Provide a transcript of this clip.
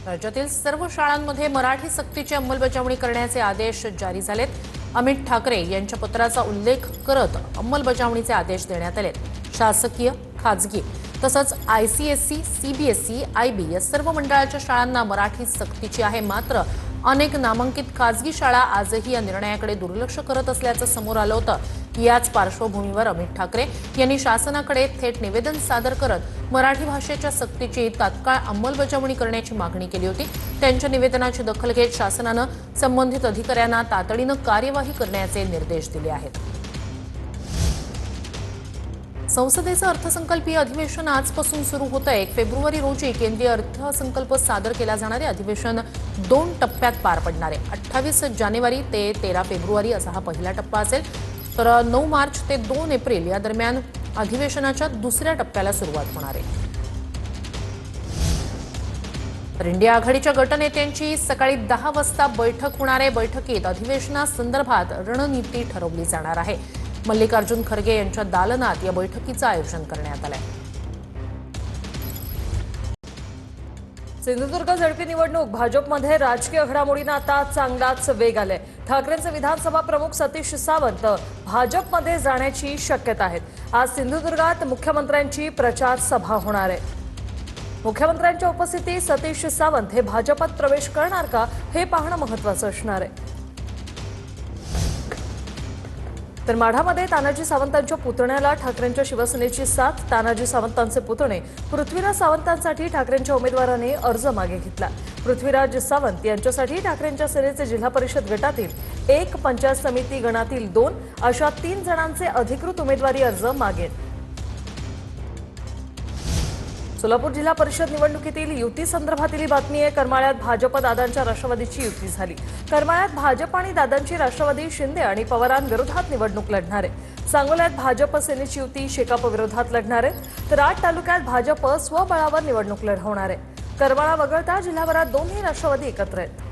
राज्यातील सर्व शाळांमध्ये मराठी सक्तीची अंमलबजावणी करण्याचे आदेश जारी झालेत. अमित ठाकरे यांच्या पत्राचा उल्लेख करत अंमलबजावणीचे आदेश देण्यात आलेत. शासकीय, खाजगी तसंच आयसीएसई, सीबीएसई, आयबी या सर्व मंडळाच्या शाळांना मराठी सक्तीची आहे. मात्र अनेक नामांकित खाजगी शाळा आजही या निर्णयाकडे दुर्लक्ष करत असल्याचं समोर आलं होतं. याच पार्श्वभूमीवर अमित ठाकरे यांनी शासनाकडे थेट निवेदन सादर करत मराठी भाषेच्या सक्तीची तात्काळ अंमलबजावणी करण्याची मागणी केली होती. त्यांच्या निवेदनाची दखल घेत शासनानं संबंधित अधिकाऱ्यांना तातडीनं कार्यवाही करण्याचे निर्देश दिले आहेत. संसदेचं अर्थसंकल्पीय अधिवेशन आजपासून सुरू होतं आहे. 1 फेब्रुवारी रोजी केंद्रीय अर्थसंकल्प सादर केला जाणारे अधिवेशन 2 टप्प्यात पार पडणार आहे. 28 जानेवारी ते 13 फेब्रुवारी असा हा पहिला टप्पा असेल, तर 9 मार्च ते 2 एप्रिल या दरम्यान अधिवेशनाच्या दुसऱ्या टप्प्याला सुरुवात होणार आहे. तर इंडिया आघाडीच्या गटनेत्यांची सकाळी 10 वाजता बैठक होणार आहे. बैठकीत अधिवेशनासंदर्भात रणनीती ठरवली जाणार आहे. मल्लिकार्जुन खरगे यांच्या दालनात या बैठकीचं आयोजन करण्यात आलंय. सिंधुदुर्ग झडपी निवडणूक भाजपमध्ये राजकीय घडामोडींना आता चांगलाच वेग आलाय. ठाकरेंचे विधानसभा प्रमुख सतीश सावंत भाजपमध्ये जाण्याची शक्यता आहे. आज सिंधुदुर्गात मुख्यमंत्र्यांची प्रचार सभा होणार आहे. मुख्यमंत्र्यांच्या उपस्थितीत सतीश सावंत हे भाजपात प्रवेश करणार का हे पाहणं महत्त्वाचं असणार आहे. तर माढामध्ये तानाजी सावंतांच्या पुतण्याला ठाकरेंच्या शिवसेनेची साथ. तानाजी सावंतांचे पुतणे पृथ्वीराज सावंतांसाठी ठाकरेंच्या उमेदवाराने अर्ज मागे घेतला. पृथ्वीराज सावंत यांच्यासाठी ठाकरेंच्या सेनेचे जिल्हा परिषद गटातील 1, पंचायत समिती गणातील 2 अशा 3 जणांचे अधिकृत उमेदवारी अर्ज मागे. सोलापूर जिल्हा परिषद निवडणुकीतील युती संदर्भातील बातमी आहे. करमाळ्यात भाजप दादांच्या राष्ट्रवादीची युती झाली. करमाळ्यात भाजप आणि दादांची राष्ट्रवादी शिंदे आणि पवारांविरोधात निवडणूक लढणार आहे. सांगोल्यात भाजप सेनेची युती शेकाप विरोधात लढणार आहे. तर 8 तालुक्यात भाजप स्वबळावर निवडणूक लढवणार आहे. करमाळा वगळता जिल्हाभरात दोन्ही राष्ट्रवादी एकत्र आहेत.